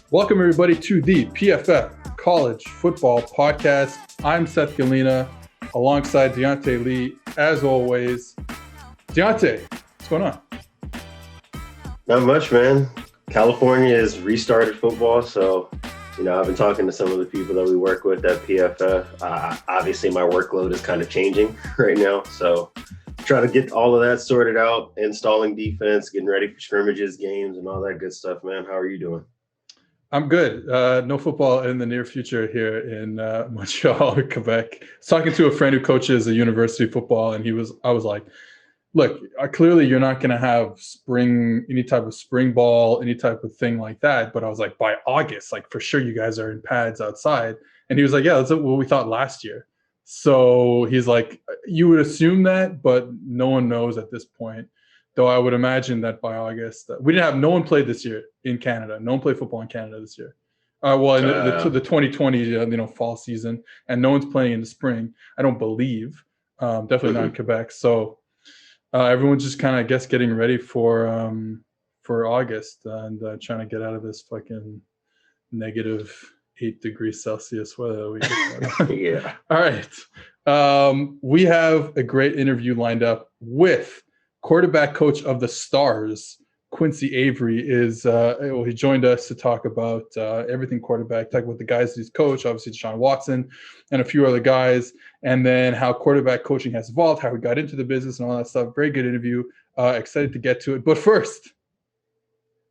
Welcome, everybody, to the PFF College Football Podcast. I'm Seth Galina, alongside Diante Lee, as always. Diante, what's going on? Not much, man. California has restarted football, so, I've been talking to some of the people that we work with at PFF. Obviously, my workload is kind of changing right now, so trying to get all of that sorted out, installing defense, getting ready for scrimmages, games, and all that good stuff, man. How are you doing? I'm good. No football in the near future here in Montreal, Quebec. I was talking to a friend who coaches a university football, and I was like, look, clearly you're not going to have any type of spring ball, any type of thing like that. But I was like, by August, like for sure you guys are in pads outside. And he was like, yeah, that's what we thought last year. So he's like, you would assume that, but no one knows at this point. Though I would imagine that by August, no one played this year in Canada. No one played football in Canada this year. The 2020 fall season, and no one's playing in the spring. I don't believe. Definitely not in Quebec. So everyone's just kind of, getting ready for August and trying to get out of this fucking negative 8 degrees Celsius weather we get. Yeah. All right. We have a great interview lined up with quarterback coach of the Stars, Quincy Avery. He joined us to talk about everything quarterback, talk about the guys he's coached, obviously Deshaun Watson and a few other guys, and then how quarterback coaching has evolved, how he got into the business and all that stuff. Very good interview. Excited to get to it. But first,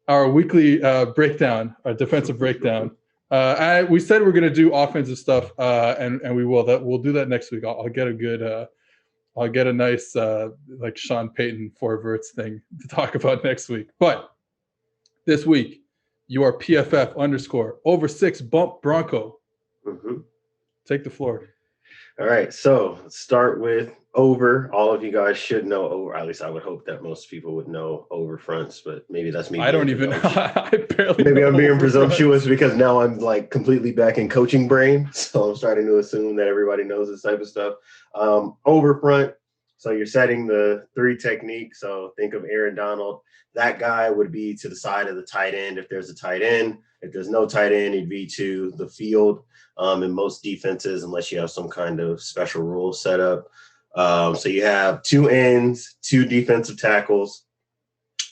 our weekly breakdown, our defensive breakdown. We said we're going to do offensive stuff, and we will. We'll do that next week. I'll get a good I'll get a nice like Sean Payton four verts thing to talk about next week. But this week, you are PFF _over6 bump Bronco. Mm-hmm. Take the floor. All right, so let's start with over. All of you guys should know over. At least I would hope that most people would know over fronts, but maybe that's me. I don't even know. I barely Maybe know I'm being presumptuous because now I'm like completely back in coaching brain. So I'm starting to assume that everybody knows this type of stuff. Over front. So you're setting the 3 technique. So think of Aaron Donald. That guy would be to the side of the tight end if there's a tight end. If there's no tight end, he'd be to the field in most defenses, unless you have some kind of special rule set up. So you have 2 ends, 2 defensive tackles.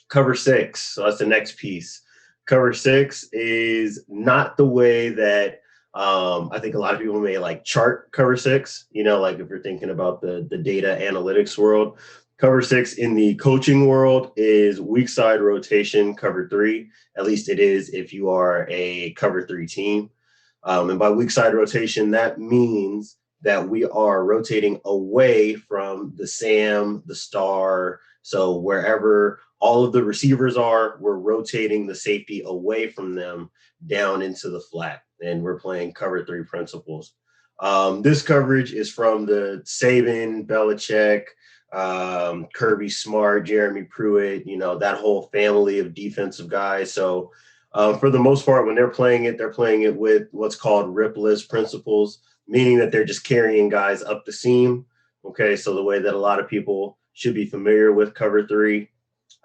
Cover 6. So that's the next piece. Cover 6 is not the way that I think a lot of people may like chart cover 6, like if you're thinking about the data analytics world. Cover 6 in the coaching world is weak side rotation cover 3. At least it is if you are a cover 3 team. And by weak side rotation, that means that we are rotating away from the Sam, the star. So wherever all of the receivers are, we're rotating the safety away from them down into the flat. And we're playing cover 3 principles. This coverage is from the Saban, Belichick, Kirby Smart, Jeremy Pruitt, that whole family of defensive guys. So for the most part, when they're playing it with what's called ripless principles, meaning that they're just carrying guys up the seam. Okay, so the way that a lot of people should be familiar with cover 3.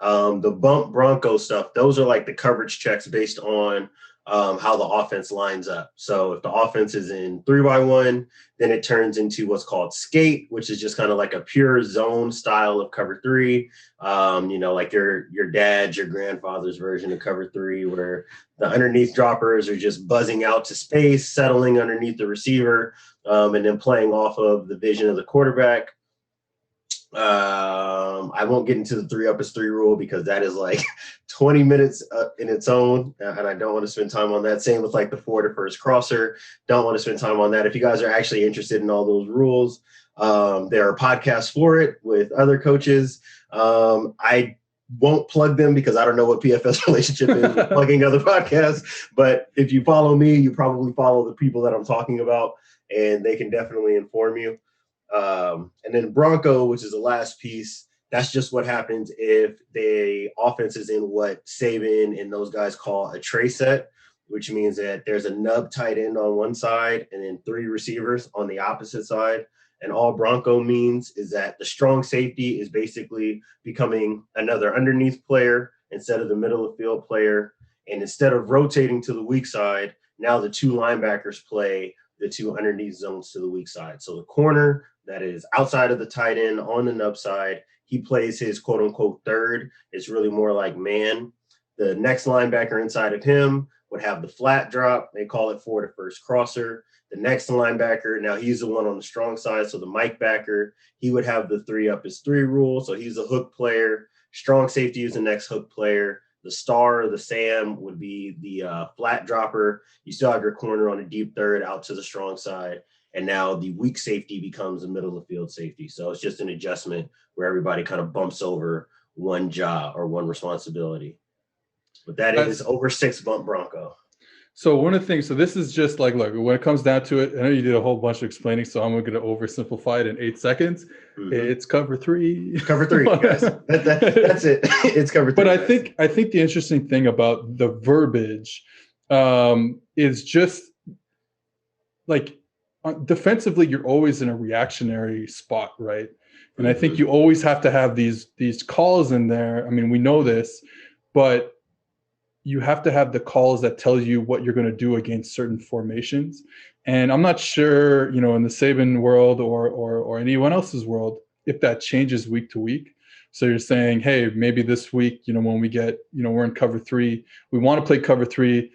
The bump Bronco stuff, those are like the coverage checks based on how the offense lines up. So if the offense is in 3-by-1, then it turns into what's called skate, which is just kind of like a pure zone style of cover 3. Like your dad's, your grandfather's version of cover 3, where the underneath droppers are just buzzing out to space, settling underneath the receiver, and then playing off of the vision of the quarterback. I won't get into the 3 up is 3 rule because that is like 20 minutes in its own, and I don't want to spend time on that. Same with like the 4 to first crosser. Don't want to spend time on that. If you guys are actually interested in all those rules, there are podcasts for it with other coaches. I won't plug them because I don't know what PFS relationship is with plugging other podcasts. But if you follow me, you probably follow the people that I'm talking about, and they can definitely inform you. And then Bronco, which is the last piece, that's just what happens if the offense is in what Saban and those guys call a tray set, which means that there's a nub tight end on one side and then 3 receivers on the opposite side. And all Bronco means is that the strong safety is basically becoming another underneath player instead of the middle of field player. And instead of rotating to the weak side, now the two linebackers play the two underneath zones to the weak side. So the corner that is outside of the tight end on the nub side, he plays his quote unquote third. It's really more like man. The next linebacker inside of him would have the flat drop. They call it forward to first crosser. The next linebacker, now he's the one on the strong side. So the Mike backer, he would have the 3 up is 3 rule. So he's a hook player. Strong safety is the next hook player. The star, the Sam, would be the flat dropper. You still have your corner on a deep third out to the strong side. And now the weak safety becomes a middle of the field safety. So it's just an adjustment where everybody kind of bumps over one job or one responsibility. But that is over 6 bump Bronco. So one of the things, so this is just like, look, when it comes down to it, I know you did a whole bunch of explaining, so I'm going to oversimplify it in 8 seconds. Mm-hmm. It's cover 3. Cover 3, guys. That's it. It's cover 3. But I think the interesting thing about the verbiage is just like defensively, you're always in a reactionary spot, right? And I think you always have to have these calls in there. I mean, we know this, but you have to have the calls that tell you what you're going to do against certain formations. And I'm not sure, in the Saban world or anyone else's world, if that changes week to week. So you're saying, hey, maybe this week, when we get, we're in cover 3, we want to play cover 3,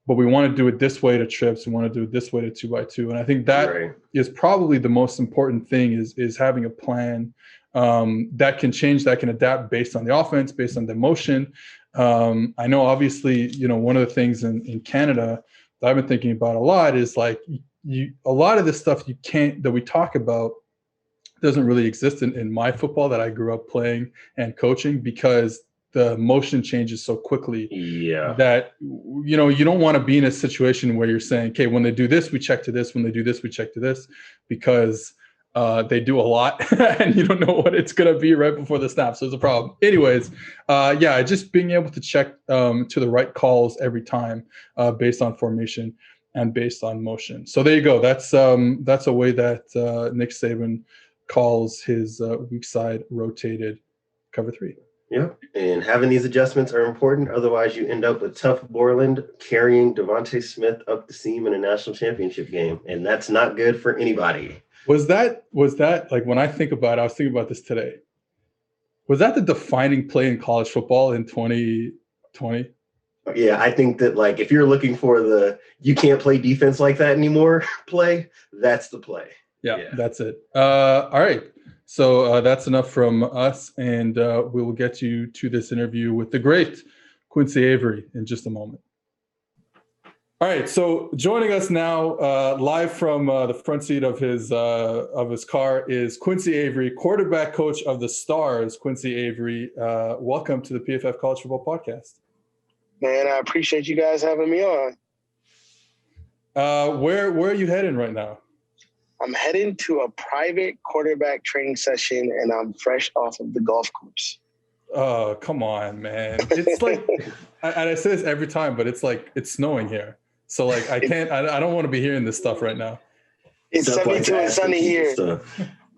but we want to do it this way to trips. We want to do it this way to 2x2. And I think that is probably the most important thing is having a plan that can change, that can adapt based on the offense, based on the motion. I know obviously, one of the things in Canada that I've been thinking about a lot is like a lot of this stuff that we talk about doesn't really exist in my football that I grew up playing and coaching, because the motion changes so quickly that, you don't want to be in a situation where you're saying, okay, when they do this, we check to this. When they do this, we check to this, because they do a lot and you don't know what it's going to be right before the snap. So it's a problem. Anyways, just being able to check to the right calls every time based on formation and based on motion. So there you go. That's a way that Nick Saban calls his weak side rotated cover 3. Yeah, and having these adjustments are important. Otherwise, you end up with Tough Borland carrying Devontae Smith up the seam in a national championship game, and that's not good for anybody. Was that like, when I think about it, I was thinking about this today. Was that the defining play in college football in 2020? Yeah, I think that, like, if you're looking for the you can't play defense like that anymore play, that's the play. Yeah. That's it. All right. So that's enough from us, and we will get you to this interview with the great Quincy Avery in just a moment. All right, so joining us now live from the front seat of his car is Quincy Avery, quarterback coach of the Stars. Quincy Avery, welcome to the PFF College Football Podcast. Man, I appreciate you guys having me on. Where are you heading right now? I'm heading to a private quarterback training session, and I'm fresh off of the golf course. Oh, come on, man. It's like, I say this every time, but it's like, it's snowing here. So like, I don't want to be hearing this stuff right now. It's 72 and sunny here.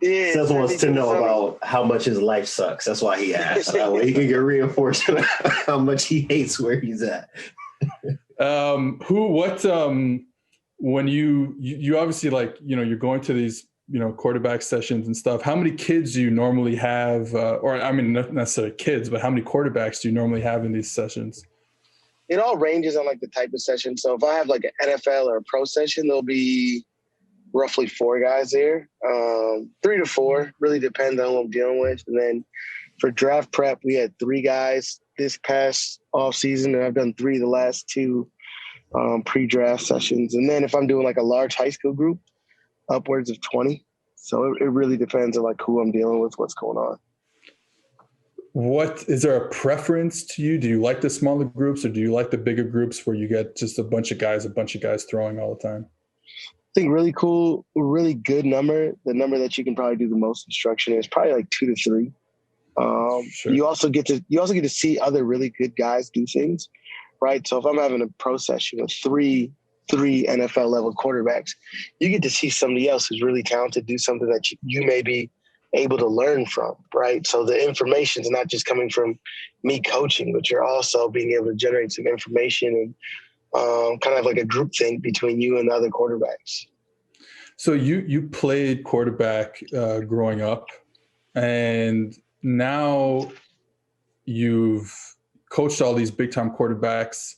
Yeah, Seth wants to know about how much his life sucks. That's why he asked. That way he can get reinforcement how much he hates where he's at. When you obviously, like, you're going to these, quarterback sessions and stuff, how many kids do you normally have, or I mean, not necessarily kids, but how many quarterbacks do you normally have in these sessions? It all ranges on like the type of session. So if I have like an NFL or a pro session, there'll be roughly 4 guys there, 3 to 4, really depends on who I'm dealing with. And then for draft prep, we had 3 guys this past off season, and I've done 3 the last 2 pre-draft sessions. And then if I'm doing like a large high school group, upwards of 20. So it really depends on like who I'm dealing with, what's going on. What is there a preference to you? Do you like the smaller groups, or do you like the bigger groups where you get just a bunch of guys throwing all the time? I think really cool, really good number. The number that you can probably do the most instruction is probably like 2 to 3. Sure. You also get to see other really good guys do things, right? So if I'm having a pro session with three NFL level quarterbacks, you get to see somebody else who's really talented do something that you maybe able to learn from, right? So the information is not just coming from me coaching, but you're also being able to generate some information and kind of like a group think between you and the other quarterbacks. So you played quarterback growing up, and now you've coached all these big time quarterbacks.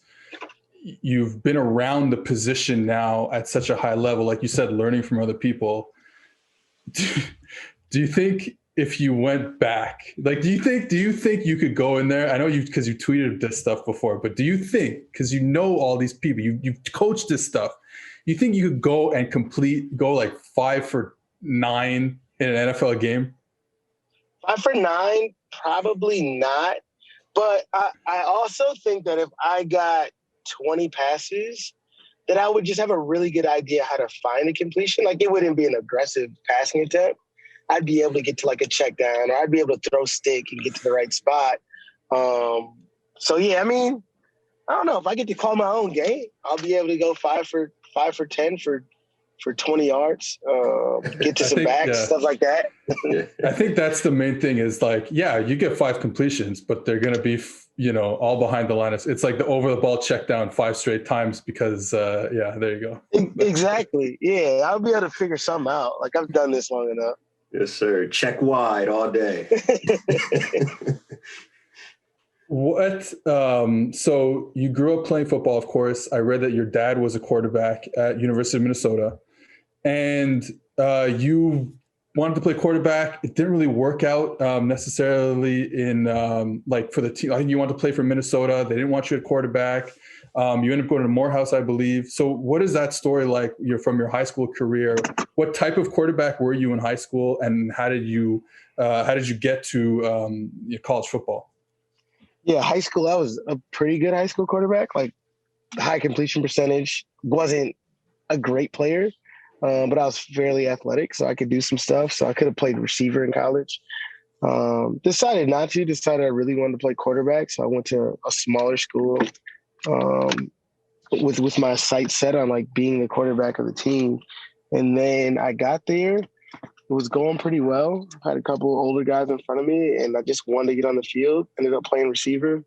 You've been around the position now at such a high level, like you said, learning from other people. Do you think if you went back, like, do you think you could go in there? I know because you tweeted this stuff before, but do you think, because you know all these people, you've coached this stuff, you think you could go and go like 5 for 9 in an NFL game? 5 for 9, probably not. But I also think that if I got 20 passes, that I would just have a really good idea how to find a completion. Like, it wouldn't be an aggressive passing attempt. I'd be able to get to like a check down, or I'd be able to throw stick and get to the right spot. So yeah, I mean, I don't know, if I get to call my own game, I'll be able to go 5 for 10 for 20 yards, get to some backs, stuff like that. I think that's the main thing is, like, yeah, you get 5 completions, but they're going to be, all behind the line. It's like the over the ball check down 5 straight times because, there you go. Exactly. Yeah, I'll be able to figure something out. Like, I've done this long enough. Yes, sir. Check wide all day. So you grew up playing football, of course. I read that your dad was a quarterback at University of Minnesota, and you wanted to play quarterback. It didn't really work out necessarily in like for the team. I think you wanted to play for Minnesota. They didn't want you at quarterback. You ended up going to Morehouse, I believe. So what is that story like? You're from your high school career. What type of quarterback were you in high school, and how did you get to college football? Yeah, high school, I was a pretty good high school quarterback. Like, high completion percentage, wasn't a great player, but I was fairly athletic, so I could do some stuff. So I could have played receiver in college. Decided not to. Decided I really wanted to play quarterback, so I went to a smaller school with my sights set on like being the quarterback of the team. And then I got there. It was going pretty well. I had a couple older guys in front of me, and I just wanted to get on the field. Ended up playing receiver.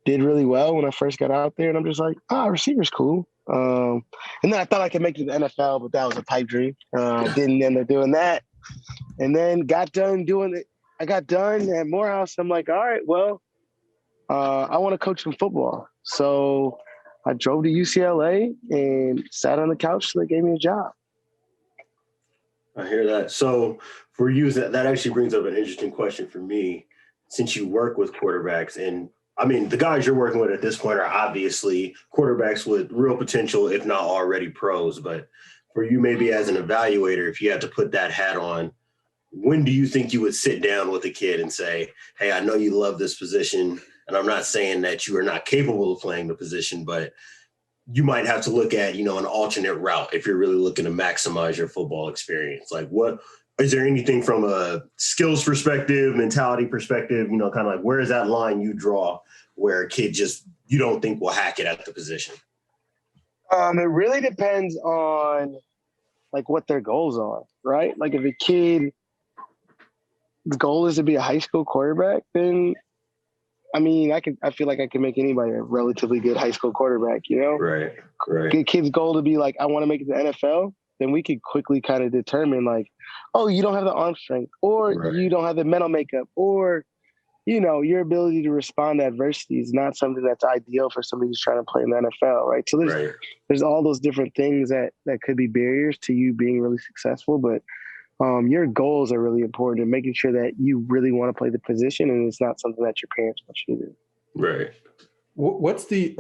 Did really well when I first got out there, and I'm just like, receiver's cool. And then I thought I could make it to the NFL, but that was a pipe dream. Didn't end up doing that. And then got done doing it. I got done at Morehouse. I'm like, all right, well, I want to coach some football. So I drove to UCLA and sat on the couch till they gave me a job. I hear that. So for you, that actually brings up an interesting question for me, since you work with quarterbacks. And I mean, the guys you're working with at this point are obviously quarterbacks with real potential, if not already pros. But for you, maybe as an evaluator, if you had to put that hat on, when do you think you would sit down with a kid and say, hey, I know you love this position, and I'm not saying that you are not capable of playing the position, but you might have to look at, an alternate route if you're really looking to maximize your football experience. Like, what is there anything from a skills perspective, mentality perspective, kind of like where is that line you draw where a kid just you don't think will hack it at the position? It really depends on like what their goals are, right? Like, if a kid, the goal is to be a high school quarterback, then I mean, I feel like I can make anybody a relatively good high school quarterback, Right. Good kid's goal to be like, I want to make it to the NFL, then we could quickly kind of determine like, oh, you don't have the arm strength, or you don't have the mental makeup, or, your ability to respond to adversity is not something that's ideal for somebody who's trying to play in the NFL, right? So there's all those different things that could be barriers to you being really successful, but your goals are really important and making sure that you really want to play the position and it's not something that your parents want you to do. Right. What's the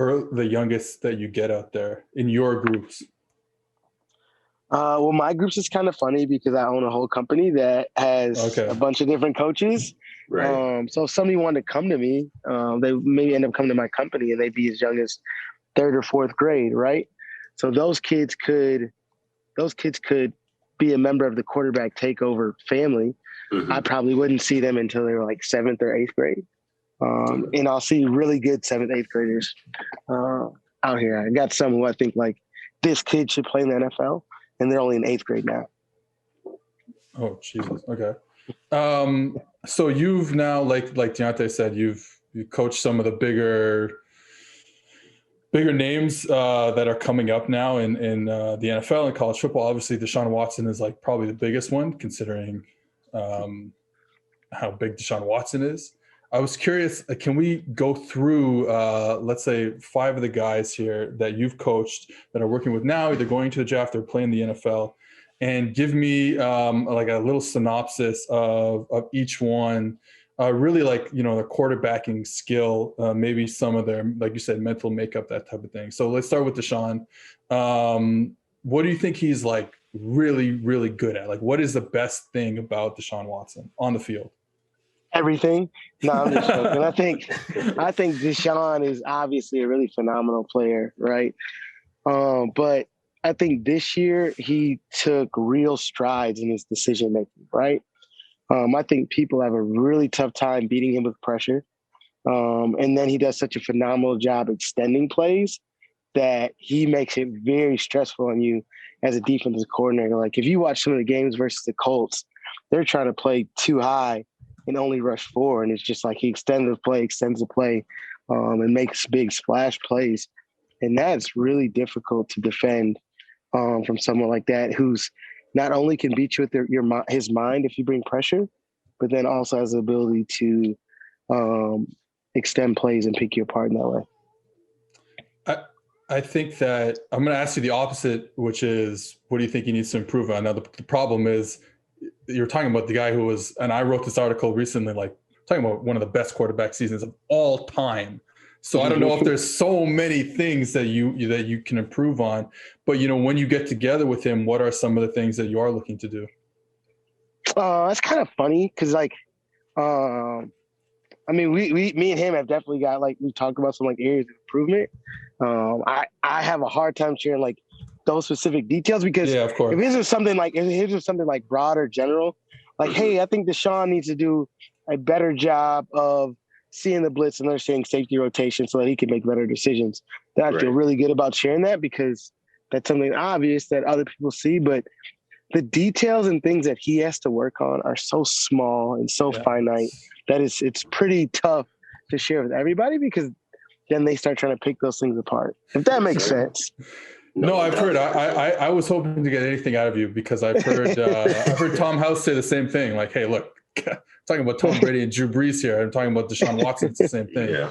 youngest that you get out there in your groups? Well, my groups is kind of funny because I own a whole company that has a bunch of different coaches. Right. So if somebody wanted to come to me, they may end up coming to my company and they'd be as young as 3rd or 4th grade, right? So those kids could be a member of the quarterback takeover family. Mm-hmm. I probably wouldn't see them until they were like 7th or 8th grade. And I'll see really good 7th, 8th graders out here. I got some who I think like this kid should play in the NFL, and they're only in 8th grade now. Oh, Jesus. Okay. So you've now, like Deontay said, you coached some of the bigger names that are coming up now in the NFL and college football. Obviously, Deshaun Watson is like probably the biggest one, considering how big Deshaun Watson is. I was curious, can we go through, let's say, 5 of the guys here that you've coached that are working with now, either going to the draft or playing the NFL, and give me like a little synopsis of each one. Really, like, the quarterbacking skill, maybe some of their, like you said, mental makeup, that type of thing. So let's start with Deshaun. What do you think he's like really, really good at? Like, what is the best thing about Deshaun Watson on the field? Everything. No, I'm just joking. I think Deshaun is obviously a really phenomenal player, right? But I think this year he took real strides in his decision making, right? I think people have a really tough time beating him with pressure. And then he does such a phenomenal job extending plays that he makes it very stressful on you as a defensive coordinator. Like, if you watch some of the games versus the Colts, they're trying to play too high and only rush 4. And it's just like he extends the play, and makes big splash plays. And that's really difficult to defend from someone like that, who's not only can beat you with his mind if you bring pressure, but then also has the ability to extend plays and pick you apart in that way. I think that I'm going to ask you the opposite, which is, what do you think he needs to improve on? Now, the problem is, you're talking about the guy who was, and I wrote this article recently, like talking about one of the best quarterback seasons of all time. So I don't know if there's so many things that you can improve on, but when you get together with him, what are some of the things that you are looking to do? It's kind of funny because, like, I mean, me and him have definitely got, like, we talked about some like areas of improvement. I have a hard time sharing like those specific details because of course, if his was something like broad or general, like, hey, I think Deshaun needs to do a better job of seeing the blitz and understanding safety rotation so that he can make better decisions. Then I feel really good about sharing that because that's something obvious that other people see, but the details and things that he has to work on are so small and so finite that it's pretty tough to share with everybody because then they start trying to pick those things apart. If that makes sense. No, I've heard. I was hoping to get anything out of you because I've heard Tom House say the same thing. Like, hey, look, I'm talking about Tom Brady and Drew Brees here. I'm talking about Deshaun Watson. It's the same thing. Yeah.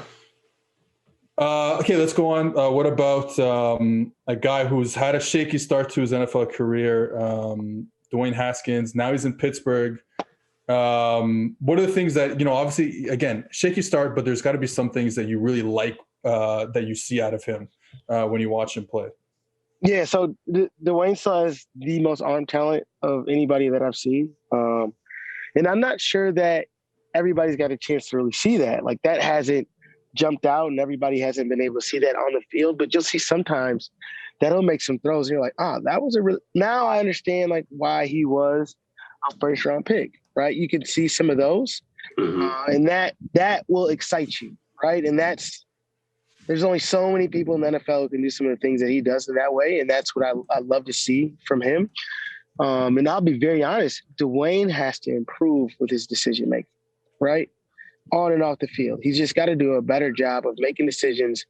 Okay, let's go on. What about a guy who's had a shaky start to his NFL career, Dwayne Haskins? Now he's in Pittsburgh. What are the things that, obviously, again, shaky start, but there's got to be some things that you really like that you see out of him when you watch him play? Yeah, so Dwayne still has the most arm talent of anybody that I've seen. And I'm not sure that everybody's got a chance to really see that. Like, that hasn't jumped out and everybody hasn't been able to see that on the field, but you'll see sometimes that'll make some throws. And you're like, that was now I understand like why he was a first round pick, right? You can see some of those and that will excite you, right? And there's only so many people in the NFL who can do some of the things that he does in that way. And that's what I love to see from him. And I'll be very honest, Dwayne has to improve with his decision making, right? On and off the field. He's just got to do a better job of making decisions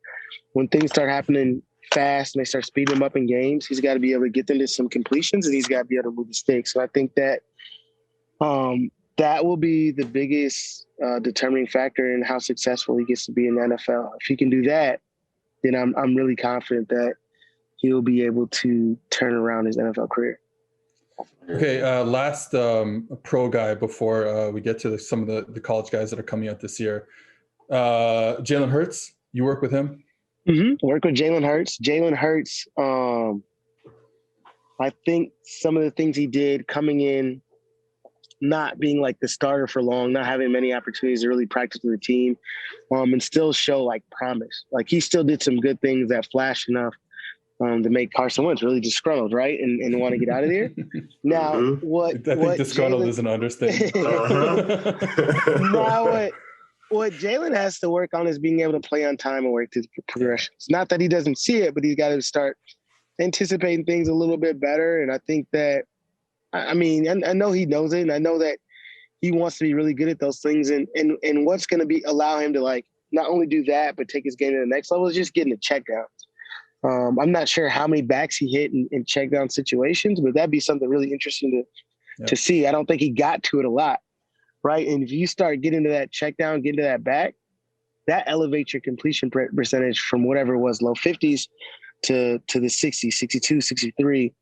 when things start happening fast and they start speeding him up in games. He's got to be able to get them to some completions and he's got to be able to move the sticks. So I think that that will be the biggest determining factor in how successful he gets to be in the NFL. If he can do that, then I'm really confident that he'll be able to turn around his NFL career. Okay, last pro guy before we get to some of the college guys that are coming out this year. Jalen Hurts, you work with him? Mm-hmm. Work with Jalen Hurts. Jalen Hurts, I think some of the things he did coming in, not being like the starter for long, not having many opportunities to really practice with the team, and still show like promise. Like, he still did some good things that flashed enough to make Carson Wentz really disgruntled, right? And want to get out of there. Now, I think disgruntled is an understatement. Now, what Jalen has to work on is being able to play on time and work his progressions. Not that he doesn't see it, but he's got to start anticipating things a little bit better. And I think that, I mean, I know he knows it, and I know that he wants to be really good at those things. And what's going to allow him to like not only do that, but take his game to the next level is just getting the check downs. I'm not sure how many backs he hit in check down situations, but that'd be something really interesting to see. I don't think he got to it a lot, right? And if you start getting to that check down, getting to that back, that elevates your completion percentage from whatever it was, low 50s to the 60s, 62, 63.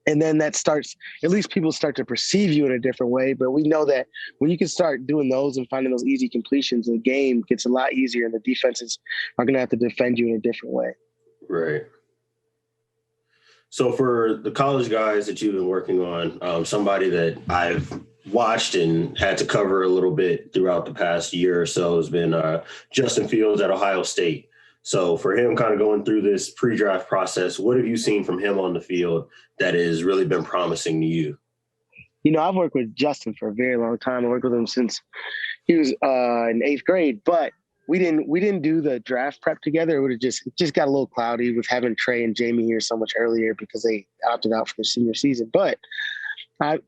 And then that starts, at least people start to perceive you in a different way. But we know that when you can start doing those and finding those easy completions, the game gets a lot easier and the defenses are going to have to defend you in a different way. Right. So for the college guys that you've been working on, somebody that I've watched and had to cover a little bit throughout the past year or so has been Justin Fields at Ohio State. So for him kind of going through this pre-draft process, what have you seen from him on the field that has really been promising to you? You know, I've worked with Justin for a very long time. I worked with him since he was in 8th grade, but we didn't do the draft prep together. It would have just got a little cloudy with having Trey and Jamie here so much earlier because they opted out for their senior season. But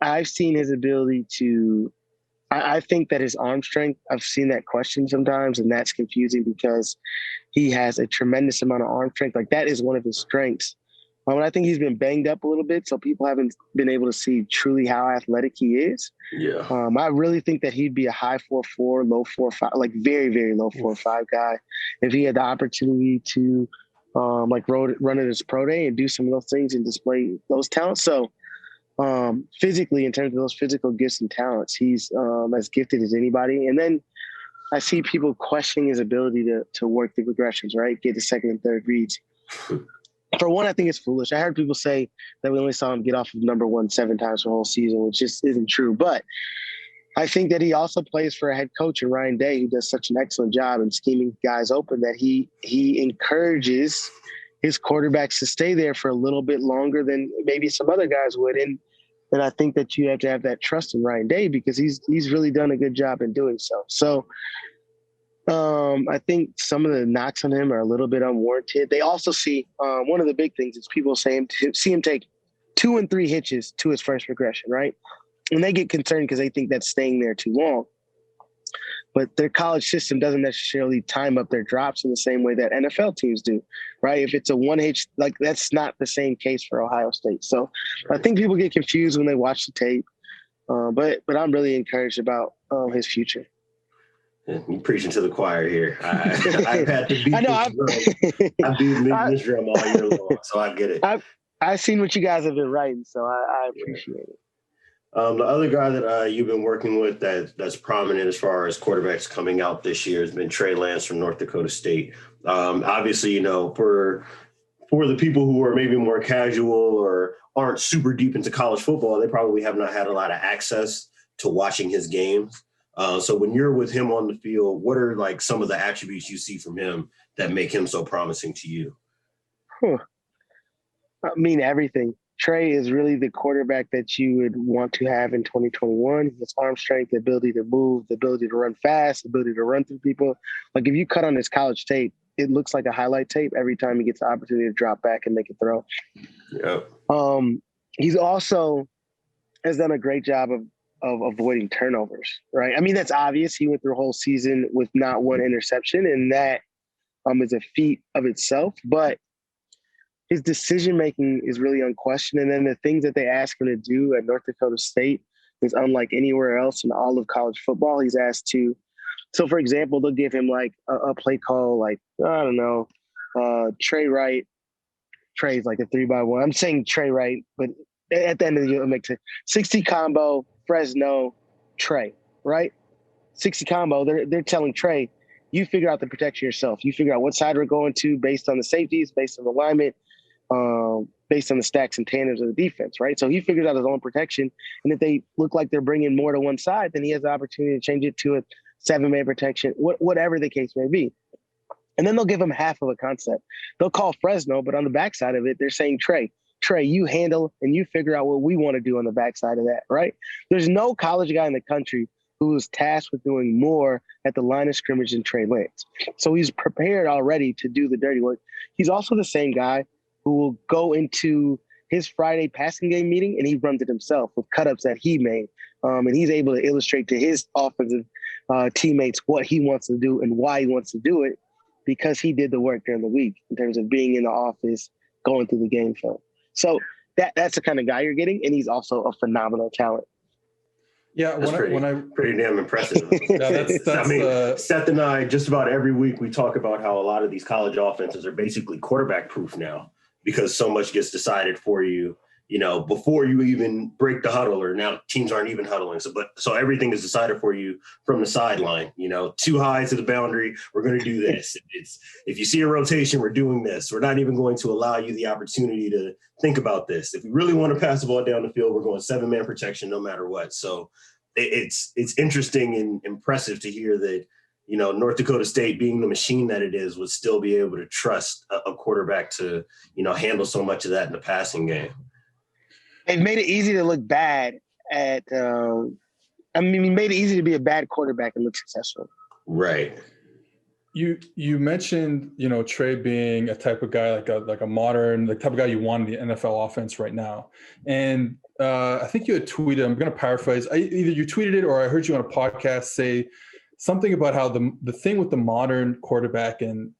I've seen his ability to – I think that his arm strength, I've seen that question sometimes, and that's confusing because he has a tremendous amount of arm strength. Like, that is one of his strengths. And I think he's been banged up a little bit, so people haven't been able to see truly how athletic he is. Yeah. I really think that he'd be a high 4.4, low 4.5, like very, very low 4.5 guy if he had the opportunity to run at his pro day and do some of those things and display those talents. So physically, in terms of those physical gifts and talents, he's as gifted as anybody. And then I see people questioning his ability to work the progressions, right? Get the second and third reads. For one, I think it's foolish. I heard people say that we only saw him get off of number 1 7 times the whole season, which just isn't true. But I think that he also plays for a head coach in Ryan Day, who does such an excellent job in scheming guys open that he encourages his quarterbacks to stay there for a little bit longer than maybe some other guys would. And I think that you have to have that trust in Ryan Day because he's really done a good job in doing so. So I think some of the knocks on him are a little bit unwarranted. They also see one of the big things is people see him take 2 and 3 hitches to his first progression, right? And they get concerned because they think that's staying there too long. But their college system doesn't necessarily time up their drops in the same way that NFL teams do, right? If it's a 1 hitch, like that's not the same case for Ohio State. So I think people get confused when they watch the tape. But I'm really encouraged about his future. You're preaching to the choir here. I've had to beat I've been this drum all year long, so I get it. I've seen what you guys have been writing, so I appreciate it. The other guy that you've been working with that's prominent as far as quarterbacks coming out this year has been Trey Lance from North Dakota State. Obviously, you know, for the people who are maybe more casual or aren't super deep into college football, they probably have not had a lot of access to watching his games. So when you're with him on the field, what are like some of the attributes you see from him that make him so promising to you? I mean, everything. Trey is really the quarterback that you would want to have in 2021. He has arm strength, the ability to move, the ability to run fast, the ability to run through people. Like if you cut on his college tape, it looks like a highlight tape every time he gets the opportunity to drop back and make a throw. Yeah. He's also has done a great job of avoiding turnovers, right? I mean, that's obvious. He went through a whole season with not one interception, and that is a feat of itself. But his decision-making is really unquestioned. And then the things that they ask him to do at North Dakota State is unlike anywhere else in all of college football. He's asked to – so, for example, they'll give him like a play call like, I don't know, Trey Wright. Trey's like a 3-by-1. I'm saying Trey Wright, but at the end of the year, it makes it 60 combo, Fresno, Trey, right? 60 combo, they're telling Trey, you figure out the protection yourself. You figure out what side we're going to based on the safeties, based on the alignment, based on the stacks and tandems of the defense, right? So he figures out his own protection. And if they look like they're bringing more to one side, then he has the opportunity to change it to a 7-man protection, whatever the case may be. And then they'll give him half of a concept. They'll call Fresno, but on the backside of it, they're saying, Trey, you handle and you figure out what we want to do on the backside of that, right? There's no college guy in the country who is tasked with doing more at the line of scrimmage than Trey Lance. So he's prepared already to do the dirty work. He's also the same guy who will go into his Friday passing game meeting, and he runs it himself with cut-ups that he made. And he's able to illustrate to his offensive teammates what he wants to do and why he wants to do it, because he did the work during the week in terms of being in the office, going through the game film. So that's the kind of guy you're getting, and he's also a phenomenal talent. Yeah, pretty damn impressive. Yeah, I mean, Seth and I, just about every week, we talk about how a lot of these college offenses are basically quarterback proof now, because so much gets decided for you, before you even break the huddle, or now teams aren't even huddling. So everything is decided for you from the sideline, too high to the boundary. We're going to do this. If you see a rotation, we're doing this. We're not even going to allow you the opportunity to think about this. If we really want to pass the ball down the field, we're going 7-man protection no matter what. So it's interesting and impressive to hear that, North Dakota State, being the machine that it is, would still be able to trust a quarterback to, handle so much of that in the passing game. They've made it easy to look bad at made it easy to be a bad quarterback and look successful. Right. You mentioned, Trey being a type of guy, like a modern, the type of guy you want in the NFL offense right now. And I think you had tweeted, I'm going to paraphrase, either you tweeted it or I heard you on a podcast say something about how the thing with the modern quarterback and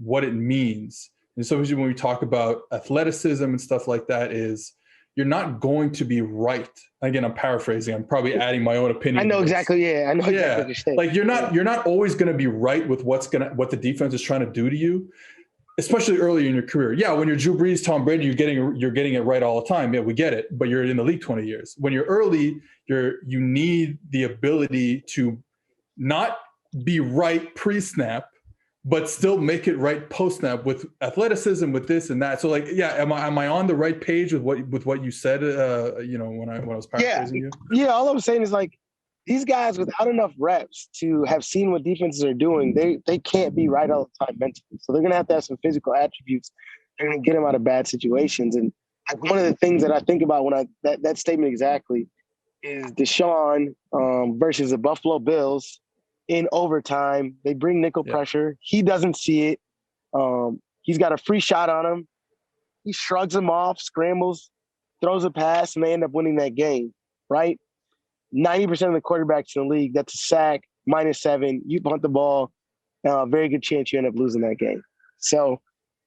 what it means. And so when we talk about athleticism and stuff like that, is you're not going to be right. Again, I'm paraphrasing. I'm probably adding my own opinion. I know exactly. Yeah, I know exactly what you're saying. Like you're not always going to be right with what the defense is trying to do to you, especially early in your career. Yeah, when you're Drew Brees, Tom Brady, you're getting it right all the time. Yeah, we get it. But you're in the league 20 years. When you're early, you need the ability to not be right pre-snap, but still make it right post-snap with athleticism, with this and that. So am I on the right page with what you said, when I was paraphrasing you? Yeah, all I'm saying is these guys without enough reps to have seen what defenses are doing, they can't be right all the time mentally. So they're going to have some physical attributes. They're going to get them out of bad situations. And one of the things that I think about when that statement exactly is Deshaun versus the Buffalo Bills. In overtime, they bring nickel pressure. He doesn't see it. He's got a free shot on him. He shrugs him off, scrambles, throws a pass, and they end up winning that game, right? 90% of the quarterbacks in the league, that's a sack, -7. You punt the ball, very good chance you end up losing that game. So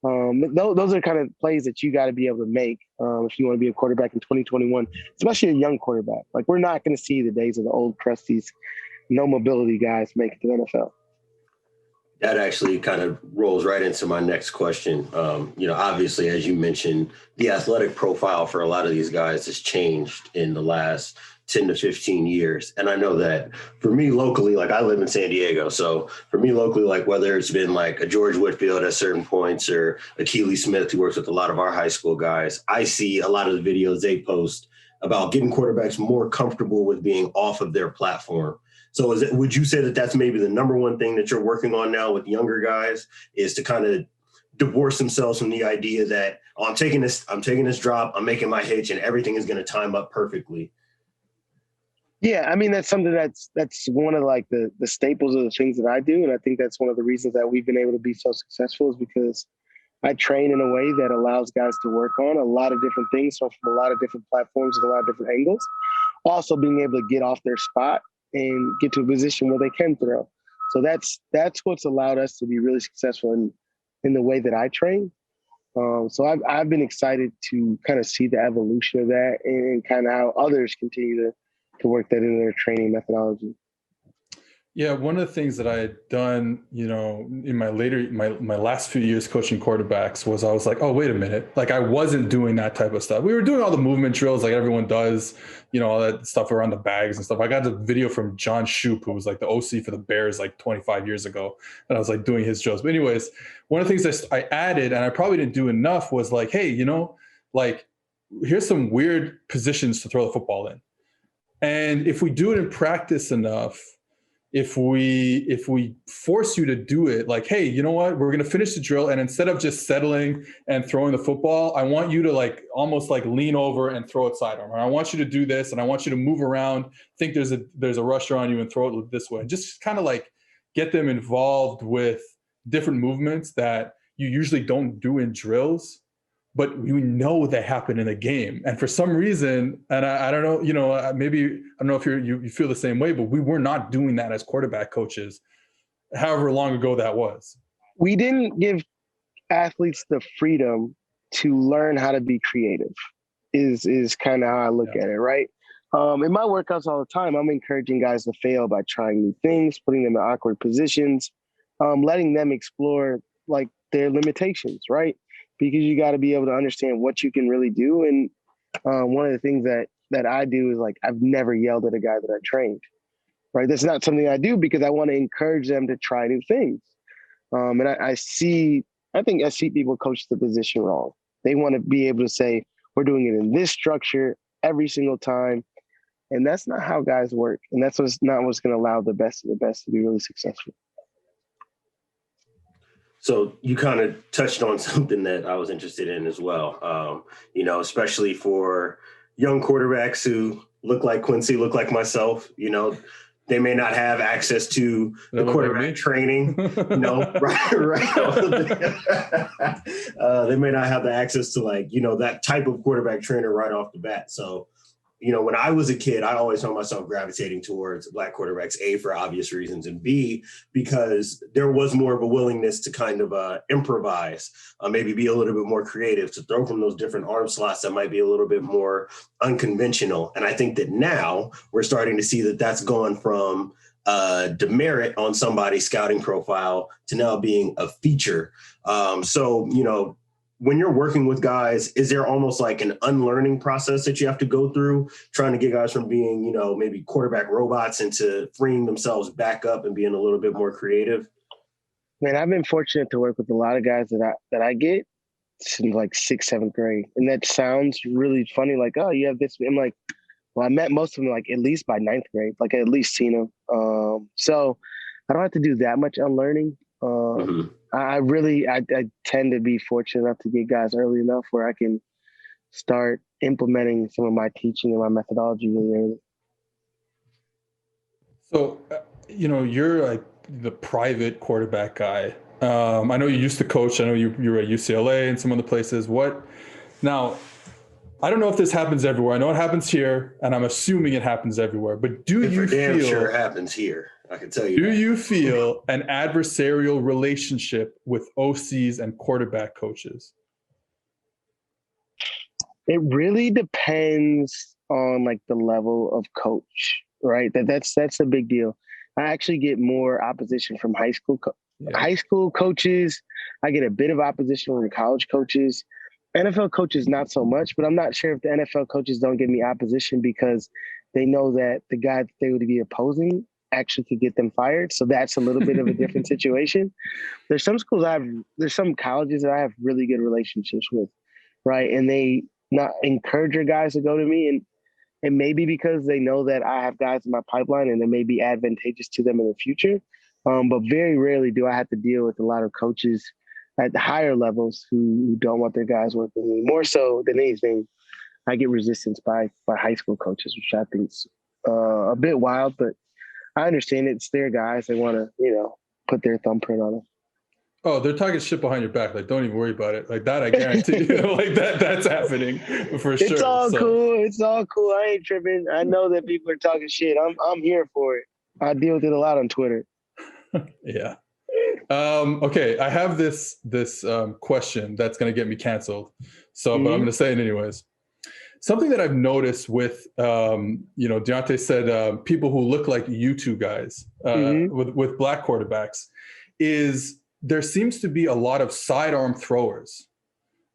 those are kind of plays that you got to be able to make if you want to be a quarterback in 2021, especially a young quarterback. We're not going to see the days of the old crusties, no mobility guys make it to the NFL. That actually kind of rolls right into my next question. Obviously, as you mentioned, the athletic profile for a lot of these guys has changed in the last 10 to 15 years. And I know that for me locally, I live in San Diego. So for me locally, whether it's been a George Whitfield at certain points or a Keely Smith who works with a lot of our high school guys, I see a lot of the videos they post about getting quarterbacks more comfortable with being off of their platform. So would you say that that's maybe the number one thing that you're working on now with younger guys, is to kind of divorce themselves from the idea that, I'm taking this drop, I'm making my hitch, and everything is going to time up perfectly? Yeah, I mean, that's something that's one of the staples of the things that I do. And I think that's one of the reasons that we've been able to be so successful, is because I train in a way that allows guys to work on a lot of different things, so from a lot of different platforms and a lot of different angles. Also being able to get off their spot and get to a position where they can throw. So that's what's allowed us to be really successful in the way that I train. So I've been excited to kind of see the evolution of that and kind of how others continue to work that into their training methodology. Yeah, one of the things that I had done, in my last few years coaching quarterbacks was I was like, oh, wait a minute. I wasn't doing that type of stuff. We were doing all the movement drills like everyone does, all that stuff around the bags and stuff. I got a video from John Shoup, who was the OC for the Bears 25 years ago. And I was doing his drills. But anyways, one of the things I added, and I probably didn't do enough, was hey, here's some weird positions to throw the football in. And if we do it in practice enough, if we force you to do it, hey, you know what, we're going to finish the drill, and instead of just settling and throwing the football, I want you to almost lean over and throw it sidearm. I want you to do this, and I want you to move around, think there's a rusher on you, and throw it this way. And just kind of get them involved with different movements that you usually don't do in drills, but we know that happened in a game. And for some reason, and I don't know, maybe I don't know if you feel the same way, but we were not doing that as quarterback coaches, however long ago that was. We didn't give athletes the freedom to learn how to be creative is kind of how I look at it, right? In my workouts all the time, I'm encouraging guys to fail by trying new things, putting them in awkward positions, letting them explore like their limitations, right? Because you got to be able to understand what you can really do. And one of the things that I do is like, I've never yelled at a guy that I trained, right? That's not something I do because I want to encourage them to try new things. And I see people coach the position wrong. They want to be able to say, we're doing it in this structure every single time. And that's not how guys work. And that's not what's going to allow the best of the best to be really successful. So you kind of touched on something that I was interested in as well, especially for young quarterbacks who look like Quincy, look like myself, they may not have access to the quarterback training. No, right. They may not have the access to that type of quarterback trainer right off the bat. So, when I was a kid, I always found myself gravitating towards Black quarterbacks, A, for obvious reasons, and B, because there was more of a willingness to kind of improvise, maybe be a little bit more creative, to throw from those different arm slots that might be a little bit more unconventional. And I think that now we're starting to see that that's gone from demerit on somebody's scouting profile to now being a feature. When you're working with guys, is there almost like an unlearning process that you have to go through, trying to get guys from being, maybe quarterback robots into freeing themselves back up and being a little bit more creative? Man, I've been fortunate to work with a lot of guys that I get since like 6th, 7th grade. And that sounds really funny. Like, oh, you have this. I'm like, well, I met most of them like at least by 9th grade, like I at least seen them. So I don't have to do that much unlearning. I tend to be fortunate enough to get guys early enough where I can start implementing some of my teaching and my methodology really early. So, you're like the private quarterback guy. I know you used to coach. I know you were at UCLA and some other places. Now, I don't know if this happens everywhere. I know it happens here, and I'm assuming it happens everywhere. But do you feel sure it happens here? I can tell you. Do you feel an adversarial relationship with OCs and quarterback coaches? It really depends on like the level of coach, right? That's a big deal. I actually get more opposition from high school coaches. I get a bit of opposition from college coaches. NFL coaches, not so much, but I'm not sure if the NFL coaches don't give me opposition because they know that the guy that they would be opposing actually could get them fired. So that's a little bit of a different situation. There's some colleges that I have really good relationships with, right? And they not encourage your guys to go to me. And maybe because they know that I have guys in my pipeline and it may be advantageous to them in the future. But very rarely do I have to deal with a lot of coaches at the higher levels who don't want their guys working with me. More so than anything, I get resistance by high school coaches, which I think is a bit wild, but I understand it's their guys. They want to, put their thumbprint on them. Oh, they're talking shit behind your back. Like, don't even worry about it. Like that, I guarantee you. Like that's happening for sure. It's all cool. It's all cool. I ain't tripping. I know that people are talking shit. I'm here for it. I deal with it a lot on Twitter. Yeah. Okay. I have this question that's going to get me canceled. So, but I'm going to say it anyways. Something that I've noticed with, Diante said people who look like you two guys with Black quarterbacks is there seems to be a lot of sidearm throwers.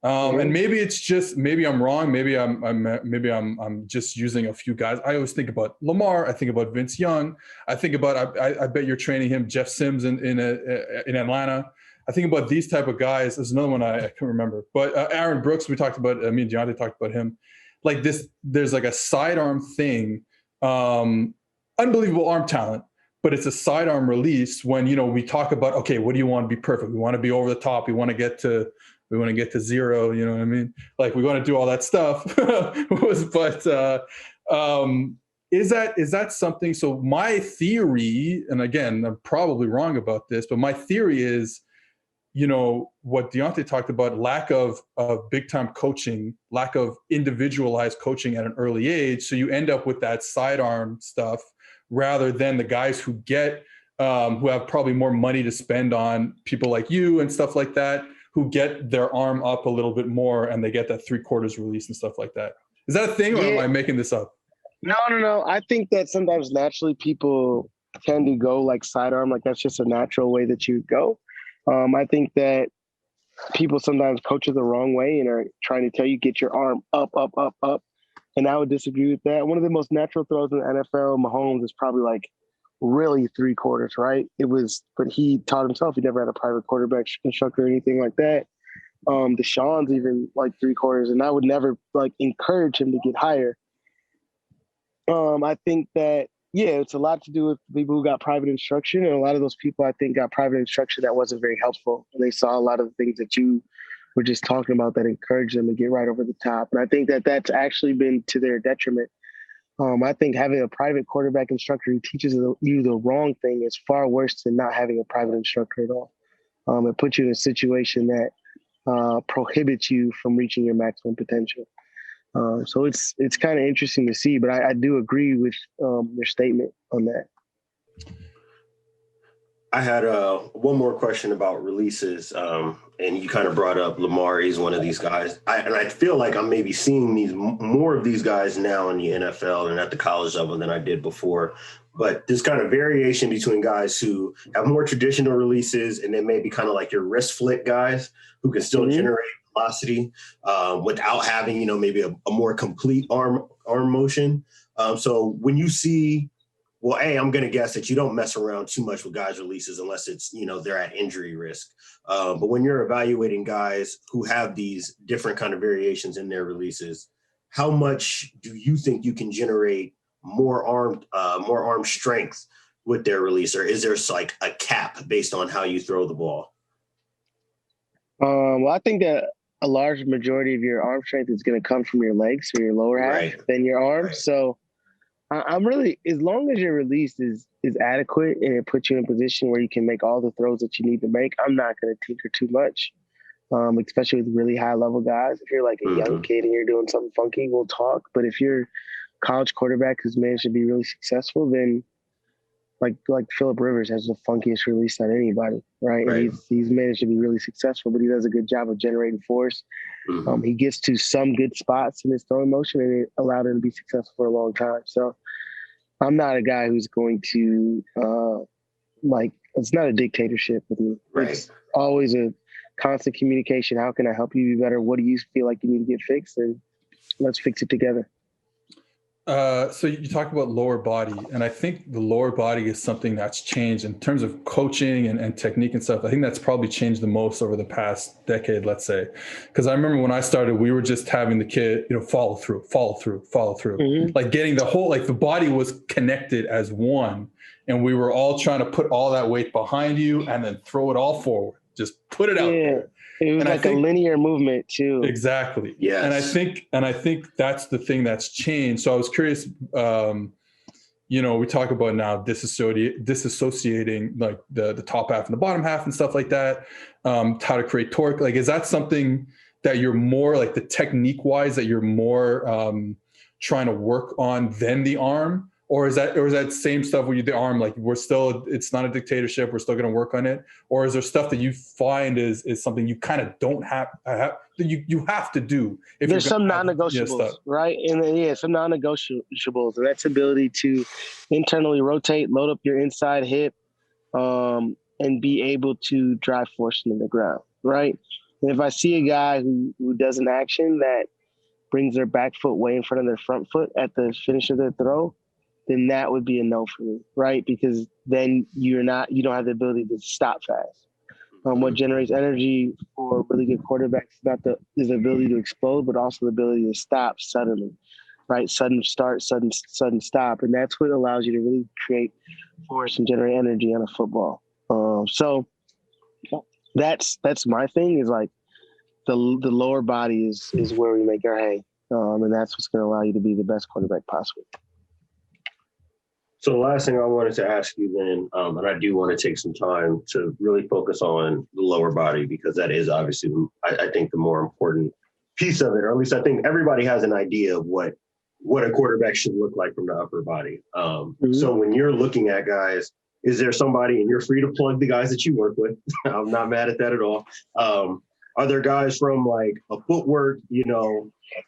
And maybe I'm wrong. Maybe I'm just using a few guys. I always think about Lamar. I think about Vince Young. I think about, I bet you're training him, Jeff Sims in Atlanta. I think about these type of guys. There's another one I can't remember, but Aaron Brooks, we talked about, me and Deontay talked about him. Like this, there's like a sidearm thing, unbelievable arm talent, but it's a sidearm release when, we talk about, okay, what do you want to be perfect? We want to be over the top. We want to get to zero. You know what I mean? Like we want to do all that stuff. Is that something? So my theory, and again, I'm probably wrong about this, but my theory is what Diante talked about, lack of big time coaching, lack of individualized coaching at an early age. So you end up with that sidearm stuff rather than the guys who who have probably more money to spend on people like you and stuff like that, who get their arm up a little bit more and they get that 3/4 release and stuff like that. Is that a thing, or am I making this up? No. I think that sometimes naturally people tend to go like sidearm, like that's just a natural way that you go. I think that people sometimes coach it the wrong way and are trying to tell you get your arm up, up, up, up. And I would disagree with that. One of the most natural throws in the NFL, Mahomes, is probably like really 3/4, right? But he taught himself. He never had a private quarterback instructor or anything like that. Deshaun's even like 3/4, and I would never like encourage him to get higher. I think that, it's a lot to do with people who got private instruction, and a lot of those people I think got private instruction that wasn't very helpful. And they saw a lot of the things that you were just talking about that encouraged them to get right over the top. And I think that that's actually been to their detriment. I think having a private quarterback instructor who teaches you the wrong thing is far worse than not having a private instructor at all. It puts you in a situation that prohibits you from reaching your maximum potential. So it's kind of interesting to see, but I do agree with your statement on that. I had one more question about releases, and you kind of brought up Lamar. He's one of these guys, and I feel like I'm maybe seeing more of these guys now in the NFL and at the college level than I did before. But this kind of variation between guys who have more traditional releases and then maybe kind of like your wrist flick guys who can still generate velocity without having, maybe a more complete arm motion. So when you see, well, I'm going to guess that you don't mess around too much with guys' releases unless it's, they're at injury risk. But when you're evaluating guys who have these different kind of variations in their releases, how much do you think you can generate more arm strength with their release? Or is there like a cap based on how you throw the ball? Well, I think that a large majority of your arm strength is going to come from your legs or your lower half than your arms. Right. So I'm really, as long as your release is adequate and it puts you in a position where you can make all the throws that you need to make, I'm not going to tinker too much, especially with really high level guys. If you're like a young kid and you're doing something funky, we'll talk. But if you're a college quarterback who's managed to be really successful, then like Phillip Rivers has the funkiest release on anybody, right? And he's managed to be really successful, but he does a good job of generating force. He gets to some good spots in his throwing motion, and it allowed him to be successful for a long time. So I'm not a guy who's going to it's not a dictatorship with me. Right. It's always a constant communication. How can I help you be better? What do you feel like you need to get fixed? And let's fix it together. So you talk about lower body, and I think the lower body is something that's changed in terms of coaching and technique and stuff. I think that's probably changed the most over the past decade, let's say. Because I remember when I started, we were just having the kid, follow through. Like getting the whole, like the body was connected as one, and we were all trying to put all that weight behind you and then throw it all forward. Just put it out there. It was a linear movement too. Exactly. Yeah. And I think that's the thing that's changed. So I was curious, we talk about now disassociating like the top half and the bottom half and stuff like that, how to create torque. Like, is that something that you're more like the technique wise that you're more trying to work on than the arm? Or is that same stuff with the arm? Like it's not a dictatorship. We're still going to work on it. Or is there stuff that you find is something you kind of don't have you have to do? If there's some non-negotiables, right? And then some non-negotiables, and that's ability to internally rotate, load up your inside hip, and be able to drive force into the ground, right? And if I see a guy who does an action that brings their back foot way in front of their front foot at the finish of their throw, then that would be a no for me, right? Because then you don't have the ability to stop fast. What generates energy for really good quarterbacks is the ability to explode, but also the ability to stop suddenly, right? Sudden start, sudden stop. And that's what allows you to really create force and generate energy on a football. So that's my thing, is like the lower body is where we make our hay. And that's what's going to allow you to be the best quarterback possible. So the last thing I wanted to ask you then, and I do want to take some time to really focus on the lower body, because that is obviously, I think, the more important piece of it, or at least I think everybody has an idea of what a quarterback should look like from the upper body. So when you're looking at guys, is there somebody, and you're free to plug the guys that you work with, I'm not mad at that at all. Are there guys from like a footwork,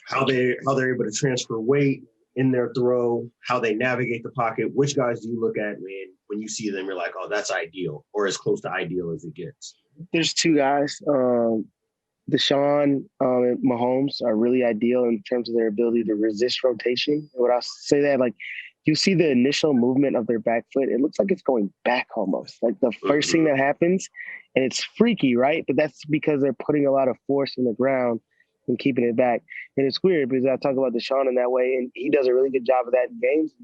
how they're able to transfer weight in their throw, how they navigate the pocket? Which guys do you look at when you see them, you're like, oh, that's ideal, or as close to ideal as it gets? There's two guys. Deshaun and Mahomes are really ideal in terms of their ability to resist rotation. When I say that, like, you see the initial movement of their back foot, it looks like it's going back almost. Like the first thing that happens, and it's freaky, right? But that's because they're putting a lot of force in the ground and keeping it back. And it's weird because I talk about Deshaun in that way, and he does a really good job of that in games,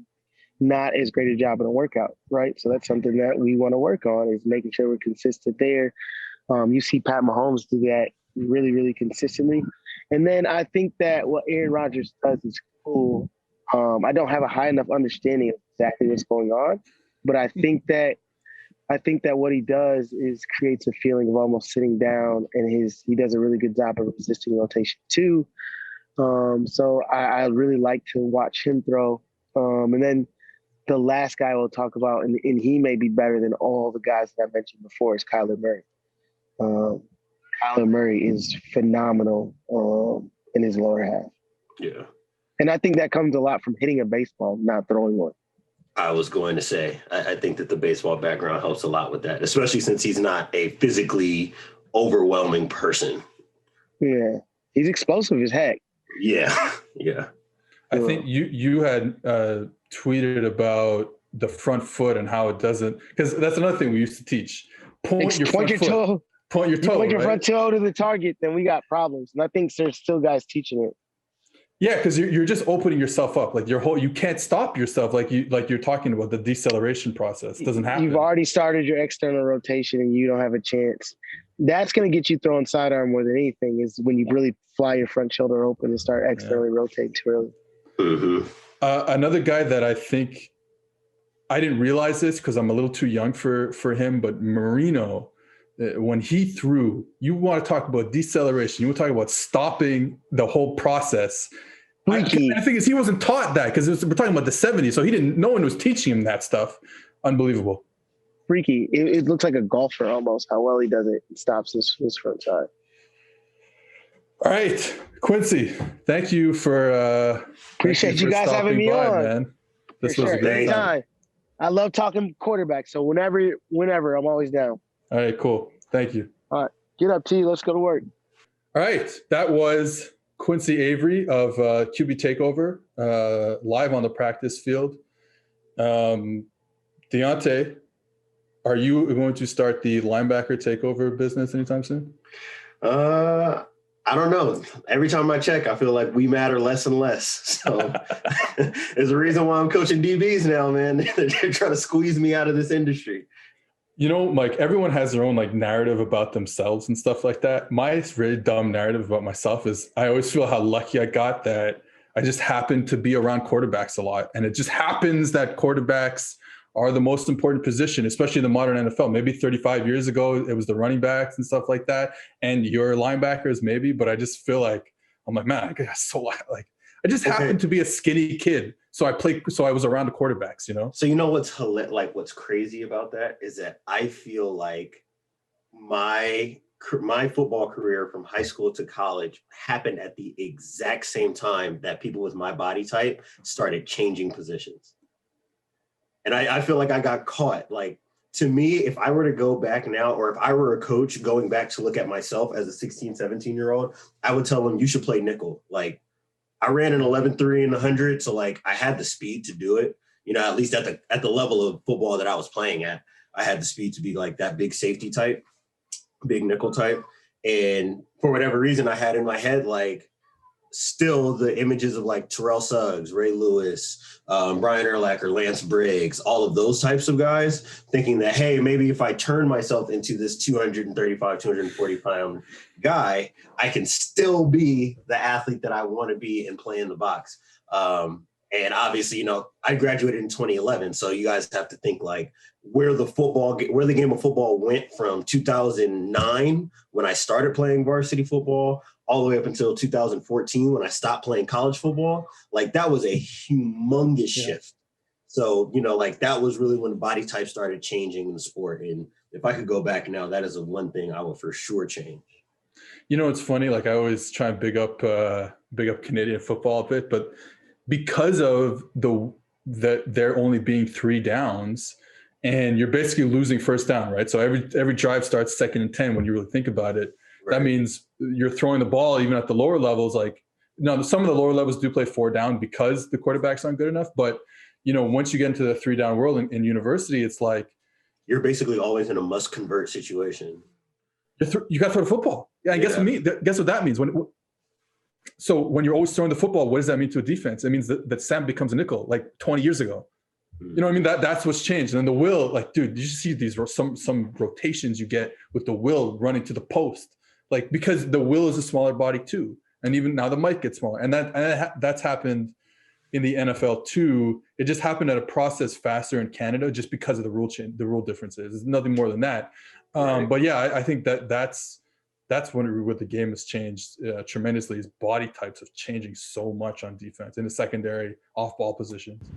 not as great a job in a workout, right? So that's something that we want to work on, is making sure we're consistent there. You see Pat Mahomes do that really, really consistently. And then I think that what Aaron Rodgers does is cool. I don't have a high enough understanding of exactly what's going on, but I think that what he does is creates a feeling of almost sitting down, and he does a really good job of resisting rotation too. So I really like to watch him throw. And then the last guy we'll talk about, and he may be better than all the guys that I mentioned before, is Kyler Murray. Kyler Murray is phenomenal in his lower half. Yeah. And I think that comes a lot from hitting a baseball, not throwing one. I was going to say, I think that the baseball background helps a lot with that, especially since he's not a physically overwhelming person. Yeah. He's explosive as heck. Yeah. Yeah. I think you had tweeted about the front foot and how it doesn't, because that's another thing we used to teach. Point your front foot. Point your toe. Point your front toe to the target, then we got problems. And I think there's still guys teaching it. Yeah, because you're just opening yourself up. Like you can't stop yourself. Like you're talking about the deceleration process. It doesn't happen. You've already started your external rotation and you don't have a chance. That's going to get you throwing sidearm more than anything, is when you really fly your front shoulder open and start externally rotating too early. Mm-hmm. Another guy that I think, I didn't realize this because I'm a little too young for him, but Marino, when he threw, you want to talk about deceleration. You want to talk about stopping the whole process. The thing is, he wasn't taught that, because we're talking about the 70s, so no one was teaching him that stuff. Unbelievable. Freaky. It looks like a golfer almost, how well he does it. It stops his front side. All right, Quincy, thank you for appreciate you guys having me on, man. This was a great time. I love talking quarterback, so whenever, I'm always down. All right, cool. Thank you. All right, get up, T. Let's go to work. All right, that was Quincy Avery of QB Takeover, live on the practice field. Diante, are you going to start the linebacker takeover business anytime soon? I don't know. Every time I check, I feel like we matter less and less. So there's a reason why I'm coaching DBs now, man. They're trying to squeeze me out of this industry. Like, everyone has their own narrative about themselves and stuff like that. My really dumb narrative about myself is I always feel how lucky I got that I just happened to be around quarterbacks a lot. And it just happens that quarterbacks are the most important position, especially in the modern NFL. Maybe 35 years ago, it was the running backs and stuff like that. And your linebackers maybe, but I just feel like, I'm like, man, I just happened to be a skinny kid. So I was around the quarterbacks, So what's crazy about that is that I feel like my football career from high school to college happened at the exact same time that people with my body type started changing positions. And I feel like I got caught. Like, to me, if I were to go back now, or if I were a coach going back to look at myself as a 16, 17-year-old, I would tell them, you should play nickel. Like, I ran an 11.3 in the 100, so I had the speed to do it. At least at the level of football that I was playing at, I had the speed to be like that big safety type, big nickel type. And for whatever reason, I had in my head still the images of Terrell Suggs, Ray Lewis, Brian Urlacher, Lance Briggs, all of those types of guys, thinking that, hey, maybe if I turn myself into this 235, 240 pound guy, I can still be the athlete that I want to be and play in the box. And obviously, you know, I graduated in 2011. So you guys have to think like where the game of football went from 2009 when I started playing varsity football all the way up until 2014 when I stopped playing college football. Like that was a humongous shift. So, you know, like that was really when the body type started changing in the sport. And if I could go back now, that is the one thing I would for sure change. You know, it's funny. Like I always try and big up Canadian football a bit, but because of there only being 3 downs, and you're basically losing first down, right? So every drive starts 2nd and 10 when you really think about it. Right. That means you're throwing the ball even at the lower levels. Like now, some of the lower levels do play 4 down because the quarterbacks aren't good enough. But you know, once you get into the 3 down world in university, it's like you're basically always in a must convert situation. You got to throw the football. Yeah, and guess what that means? So when you're always throwing the football, what does that mean to a defense? It means that Sam becomes a nickel like 20 years ago. You know what I mean? That's what's changed. And then the will, like, dude, you see these some rotations you get with the will running to the post, like because the will is a smaller body too, and even now the might gets smaller, and that's happened in the NFL too. It just happened at a process faster in Canada just because of the rule change, the rule differences. It's nothing more than that. Right. But yeah, I think that's when the game has changed tremendously. Is body types of changing so much on defense in the secondary off-ball positions.